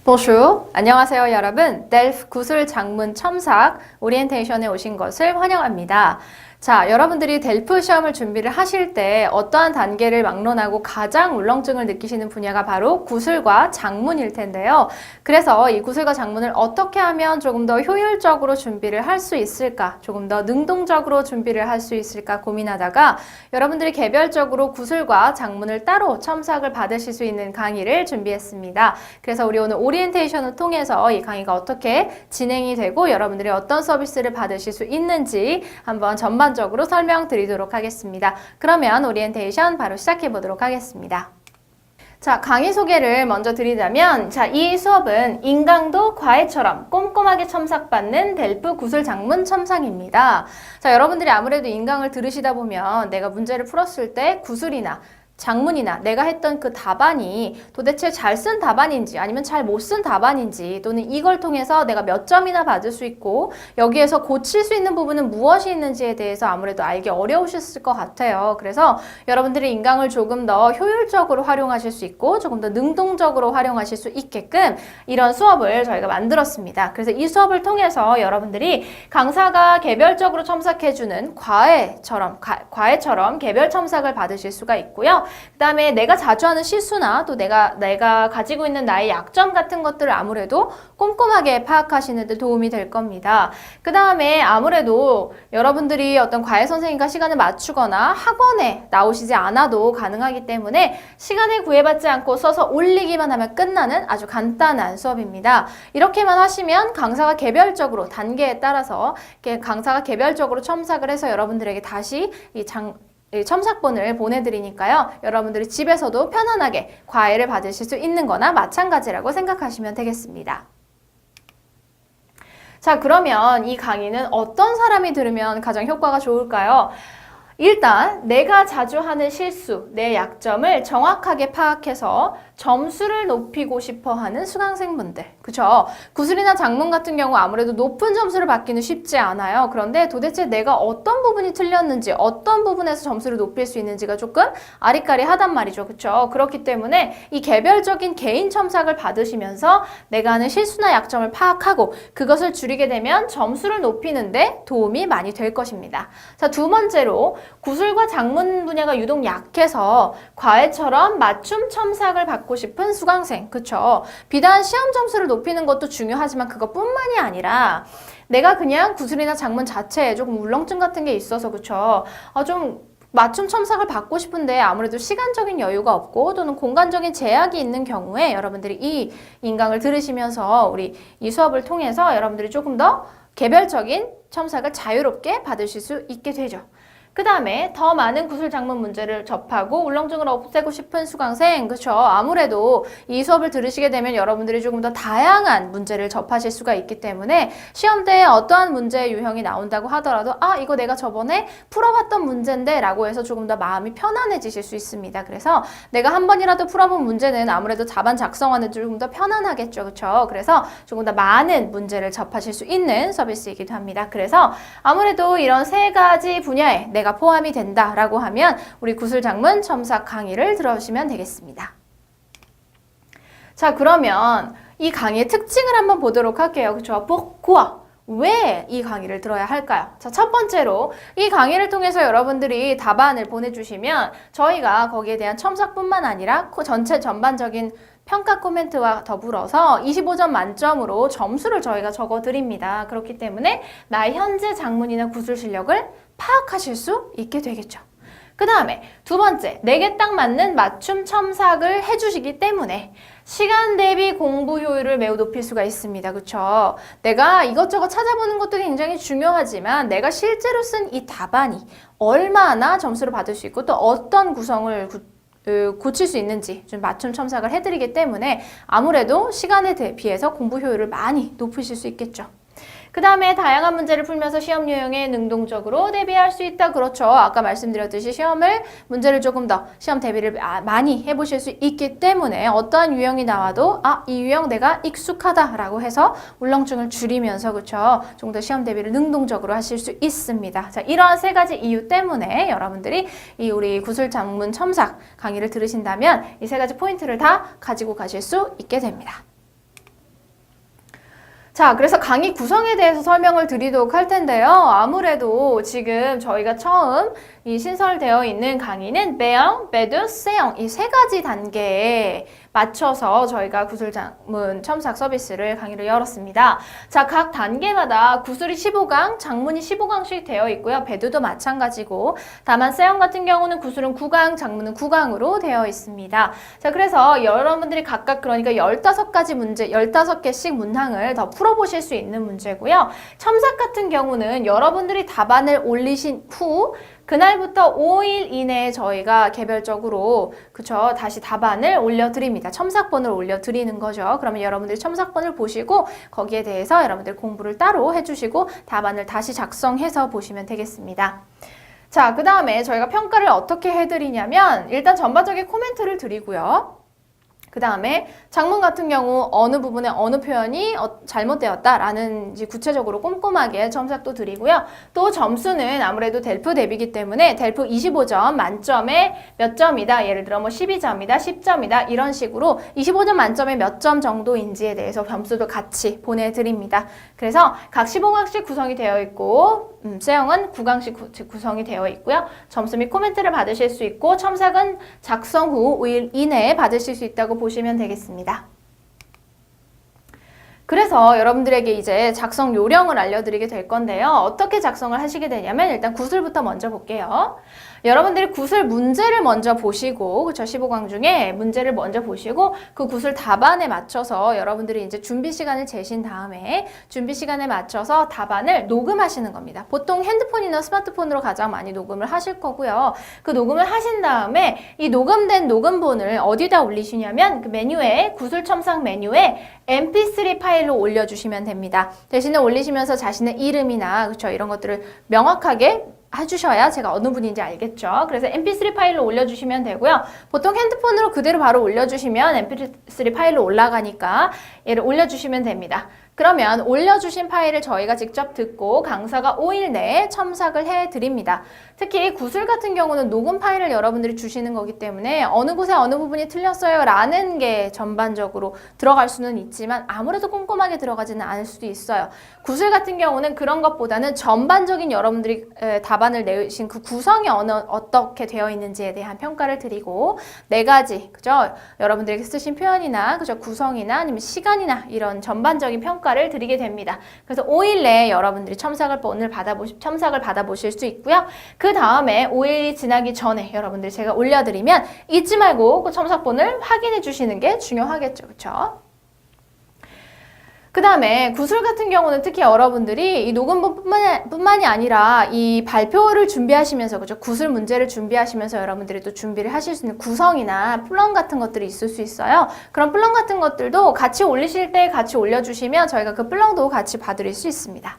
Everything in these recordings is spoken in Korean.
Bonjour. 안녕하세요, 여러분. 델프 구술 장문 첨삭 오리엔테이션에 오신 것을 환영합니다. 자, 여러분들이 델프 시험을 준비를 하실 때 어떠한 단계를 막론하고 가장 울렁증을 느끼시는 분야가 바로 구술과 장문일 텐데요. 그래서 이 구술과 장문을 어떻게 하면 조금 더 효율적으로 준비를 할 수 있을까, 조금 더 능동적으로 준비를 할 수 있을까 고민하다가 여러분들이 개별적으로 구술과 장문을 따로 첨삭을 받으실 수 있는 강의를 준비했습니다. 그래서 우리 오늘 오리엔테이션을 통해서 이 강의가 어떻게 진행이 되고 여러분들이 어떤 서비스를 받으실 수 있는지 한번 전반적으로 설명드리도록 하겠습니다. 그러면 오리엔테이션 바로 시작해 보도록 하겠습니다. 자, 강의 소개를 먼저 드리자면, 자, 이 수업은 인강도 과외처럼 꼼꼼하게 첨삭받는 델프 구술 장문 첨삭입니다. 자, 여러분들이 아무래도 인강을 들으시다 보면 내가 문제를 풀었을 때 구술이나 장문이나 내가 했던 그 답안이 도대체 잘 쓴 답안인지 아니면 잘 못 쓴 답안인지 또는 이걸 통해서 내가 몇 점이나 받을 수 있고 여기에서 고칠 수 있는 부분은 무엇이 있는지에 대해서 아무래도 알기 어려우셨을 것 같아요. 그래서 여러분들이 인강을 조금 더 효율적으로 활용하실 수 있고 조금 더 능동적으로 활용하실 수 있게끔 이런 수업을 저희가 만들었습니다. 그래서 이 수업을 통해서 여러분들이 강사가 개별적으로 첨삭해주는 과외처럼 개별 첨삭을 받으실 수가 있고요. 그 다음에 내가 자주 하는 실수나 또 내가 가지고 있는 나의 약점 같은 것들을 아무래도 꼼꼼하게 파악하시는 데 도움이 될 겁니다. 그 다음에 아무래도 여러분들이 어떤 과외 선생님과 시간을 맞추거나 학원에 나오시지 않아도 가능하기 때문에 시간을 구애받지 않고 써서 올리기만 하면 끝나는 아주 간단한 수업입니다. 이렇게만 하시면 강사가 개별적으로 단계에 따라서 강사가 개별적으로 첨삭을 해서 여러분들에게 다시 첨삭본을 보내드리니까요. 여러분들이 집에서도 편안하게 과외를 받으실 수 있는 거나 마찬가지라고 생각하시면 되겠습니다. 자, 그러면 이 강의는 어떤 사람이 들으면 가장 효과가 좋을까요? 일단 내가 자주 하는 실수, 내 약점을 정확하게 파악해서 점수를 높이고 싶어 하는 수강생분들, 그쵸? 구술이나 장문 같은 경우 아무래도 높은 점수를 받기는 쉽지 않아요. 그런데 도대체 내가 어떤 부분이 틀렸는지, 어떤 부분에서 점수를 높일 수 있는지가 조금 아리까리하단 말이죠. 그쵸? 그렇기 때문에 이 개별적인 개인 첨삭을 받으시면서 내가 하는 실수나 약점을 파악하고 그것을 줄이게 되면 점수를 높이는데 도움이 많이 될 것입니다. 자, 두 번째로 구술과 장문 분야가 유독 약해서 과외처럼 맞춤 첨삭을 받고 싶은 수강생, 그쵸? 비단 시험 점수를 높이는 것도 중요하지만 그것뿐만이 아니라 내가 그냥 구술이나 장문 자체에 조금 울렁증 같은 게 있어서, 그쵸? 좀 맞춤 첨삭을 받고 싶은데 아무래도 시간적인 여유가 없고 또는 공간적인 제약이 있는 경우에 여러분들이 이 인강을 들으시면서 우리 이 수업을 통해서 여러분들이 조금 더 개별적인 첨삭을 자유롭게 받으실 수 있게 되죠. 그 다음에 더 많은 구술 장문 문제를 접하고 울렁증을 없애고 싶은 수강생, 그쵸? 아무래도 이 수업을 들으시게 되면 여러분들이 조금 더 다양한 문제를 접하실 수가 있기 때문에 시험 때에 어떠한 문제 유형이 나온다고 하더라도 이거 내가 저번에 풀어봤던 문제인데 라고 해서 조금 더 마음이 편안해지실 수 있습니다. 그래서 내가 한 번이라도 풀어본 문제는 아무래도 답안 작성하는 조금 더 편안하겠죠, 그쵸? 그래서 조금 더 많은 문제를 접하실 수 있는 서비스이기도 합니다. 그래서 아무래도 이런 세 가지 분야에 내가 포함이 된다라고 하면 우리 구술 장문 첨삭 강의를 들어주시면 되겠습니다. 자, 그러면 이 강의의 특징을 한번 보도록 할게요. 그렇죠? pourquoi? 왜 이 강의를 들어야 할까요? 자, 첫 번째로 이 강의를 통해서 여러분들이 답안을 보내주시면 저희가 거기에 대한 첨삭뿐만 아니라 전체 전반적인 평가 코멘트와 더불어서 25점 만점으로 점수를 저희가 적어드립니다. 그렇기 때문에 나의 현재 장문이나 구술 실력을 파악하실 수 있게 되겠죠. 그 다음에 두 번째, 내게 딱 맞는 맞춤 첨삭을 해주시기 때문에 시간 대비 공부 효율을 매우 높일 수가 있습니다. 그쵸? 내가 이것저것 찾아보는 것도 굉장히 중요하지만 내가 실제로 쓴 이 답안이 얼마나 점수를 받을 수 있고 또 어떤 구성을 고칠 수 있는지 좀 맞춤 첨삭을 해드리기 때문에 아무래도 시간에 비해서 공부 효율을 많이 높이실 수 있겠죠. 그 다음에 다양한 문제를 풀면서 시험 유형에 능동적으로 대비할 수 있다. 그렇죠. 아까 말씀드렸듯이 문제를 조금 더 시험 대비를 많이 해보실 수 있기 때문에 어떠한 유형이 나와도 이 유형 내가 익숙하다라고 해서 울렁증을 줄이면서, 그렇죠, 좀 더 시험 대비를 능동적으로 하실 수 있습니다. 자, 이러한 세 가지 이유 때문에 여러분들이 우리 구술 장문 첨삭 강의를 들으신다면 이 세 가지 포인트를 다 가지고 가실 수 있게 됩니다. 자, 그래서 강의 구성에 대해서 설명을 드리도록 할 텐데요. 아무래도 지금 저희가 처음 이 신설되어 있는 강의는 배영, 배두, 세영 이 세 가지 단계에 맞춰서 저희가 구슬장문 첨삭 서비스를 강의를 열었습니다. 자, 각 단계마다 구슬이 15강, 장문이 15강씩 되어 있고요. 배두도 마찬가지고 다만 세영 같은 경우는 구슬은 9강, 장문은 9강으로 되어 있습니다. 자, 그래서 여러분들이 각각 그러니까 15가지 문제, 15개씩 문항을 더 풀어보실 수 있는 문제고요. 첨삭 같은 경우는 여러분들이 답안을 올리신 후 그날부터 5일 이내에 저희가 개별적으로 그쵸 다시 답안을 올려드립니다. 첨삭본을 올려드리는 거죠. 그러면 여러분들이 첨삭본을 보시고 거기에 대해서 여러분들 공부를 따로 해주시고 답안을 다시 작성해서 보시면 되겠습니다. 자, 그 다음에 저희가 평가를 어떻게 해드리냐면 일단 전반적인 코멘트를 드리고요. 그 다음에 장문 같은 경우 어느 부분에 어느 표현이 잘못되었다라는 구체적으로 꼼꼼하게 첨삭도 드리고요. 또 점수는 아무래도 델프 대비이기 때문에 델프 25점 만점에 몇 점이다. 예를 들어 뭐 12점이다, 10점이다 이런 식으로 25점 만점에 몇 점 정도인지에 대해서 점수도 같이 보내드립니다. 그래서 각 15강씩 구성이 되어 있고 세영은 9강씩 구성이 되어 있고요. 점수 및 코멘트를 받으실 수 있고 첨삭은 작성 후 5일 이내에 받으실 수 있다고 보시면 되겠습니다. 그래서 여러분들에게 이제 작성 요령을 알려드리게 될 건데요. 어떻게 작성을 하시게 되냐면 일단 구슬부터 먼저 볼게요. 여러분들이 구슬 문제를 먼저 보시고 그쵸 15강 중에 문제를 먼저 보시고 그 구슬 답안에 맞춰서 여러분들이 이제 준비 시간을 재신 다음에 준비 시간에 맞춰서 답안을 녹음하시는 겁니다. 보통 핸드폰이나 스마트폰으로 가장 많이 녹음을 하실 거고요. 그 녹음을 하신 다음에 이 녹음된 녹음본을 어디다 올리시냐면 그 메뉴에 구슬 첨삭 메뉴에 mp3 파일로 올려주시면 됩니다. 대신에 올리시면서 자신의 이름이나 그쵸 이런 것들을 명확하게 해주셔야 제가 어느 분인지 알겠죠. 그래서 mp3 파일로 올려주시면 되고요. 보통 핸드폰으로 그대로 바로 올려주시면 mp3 파일로 올라가니까 얘를 올려주시면 됩니다. 그러면 올려주신 파일을 저희가 직접 듣고 강사가 5일 내에 첨삭을 해드립니다. 특히 구슬 같은 경우는 녹음 파일을 여러분들이 주시는 거기 때문에 어느 곳에 어느 부분이 틀렸어요 라는 게 전반적으로 들어갈 수는 있지만 아무래도 꼼꼼하게 들어가지는 않을 수도 있어요. 구슬 같은 경우는 그런 것보다는 전반적인 여러분들이 답안을 내신 그 구성이 어떻게 되어 있는지에 대한 평가를 드리고 4가지 그죠? 여러분들에게 쓰신 표현이나 그죠? 구성이나 아니면 시간이나 이런 전반적인 평가를 드리게 됩니다. 그래서 5일 내에 여러분들이 첨삭을 받아보실 수 있고요. 그 다음에 5일이 지나기 전에 여러분들이 제가 올려드리면 잊지 말고 그 첨삭본을 확인해 주시는 게 중요하겠죠. 그렇죠? 그 다음에 구슬 같은 경우는 특히 여러분들이 이 녹음본뿐만이 아니라 이 발표를 준비하시면서 그죠? 구슬 문제를 준비하시면서 여러분들이 또 준비를 하실 수 있는 구성이나 플럼 같은 것들이 있을 수 있어요. 그런 플럼 같은 것들도 같이 올리실 때 같이 올려주시면 저희가 그 플럼도 같이 봐드릴 수 있습니다.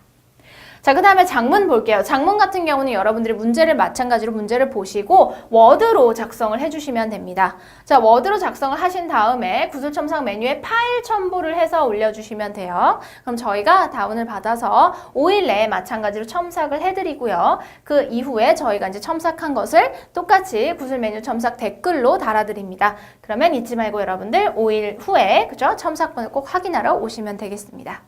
자, 그 다음에 장문 볼게요. 장문 같은 경우는 여러분들이 마찬가지로 문제를 보시고 워드로 작성을 해주시면 됩니다. 자, 워드로 작성을 하신 다음에 구슬 첨삭 메뉴에 파일 첨부를 해서 올려주시면 돼요. 그럼 저희가 답안을 받아서 5일 내에 마찬가지로 첨삭을 해드리고요. 그 이후에 저희가 이제 첨삭한 것을 똑같이 구슬 메뉴 첨삭 댓글로 달아드립니다. 그러면 잊지 말고 여러분들 5일 후에 그죠? 첨삭본을 꼭 확인하러 오시면 되겠습니다.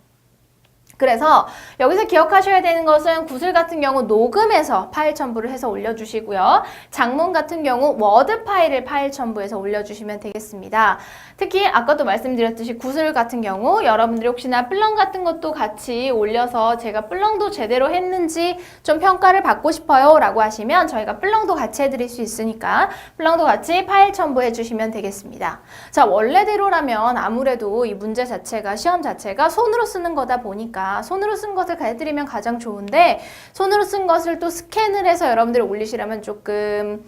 그래서 여기서 기억하셔야 되는 것은 구슬 같은 경우 녹음해서 파일 첨부를 해서 올려주시고요. 장문 같은 경우 워드 파일을 파일 첨부해서 올려주시면 되겠습니다. 특히 아까도 말씀드렸듯이 구슬 같은 경우 여러분들이 혹시나 플렁 같은 것도 같이 올려서 제가 플렁도 제대로 했는지 좀 평가를 받고 싶어요 라고 하시면 저희가 플렁도 같이 해드릴 수 있으니까 플렁도 같이 파일 첨부해 주시면 되겠습니다. 자, 원래대로라면 아무래도 이 문제 자체가 시험 자체가 손으로 쓰는 거다 보니까 손으로 쓴 것을 해드리면 가장 좋은데 손으로 쓴 것을 또 스캔을 해서 여러분들이 올리시려면 조금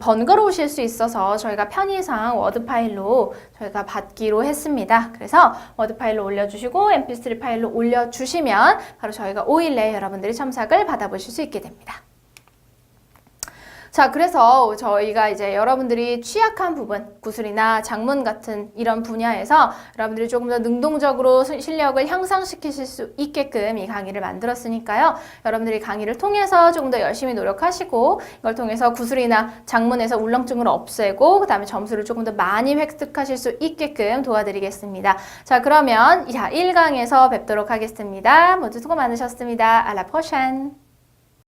번거로우실 수 있어서 저희가 편의상 워드 파일로 저희가 받기로 했습니다. 그래서 워드 파일로 올려주시고 mp3 파일로 올려주시면 바로 저희가 5일 내에 여러분들이 첨삭을 받아보실 수 있게 됩니다. 자, 그래서 저희가 이제 여러분들이 취약한 부분, 구술이나 작문 같은 이런 분야에서 여러분들이 조금 더 능동적으로 실력을 향상시키실 수 있게끔 이 강의를 만들었으니까요. 여러분들이 강의를 통해서 조금 더 열심히 노력하시고 이걸 통해서 구술이나 작문에서 울렁증을 없애고 그 다음에 점수를 조금 더 많이 획득하실 수 있게끔 도와드리겠습니다. 자, 그러면 1강에서 뵙도록 하겠습니다. 모두 수고 많으셨습니다. 알라 포샨.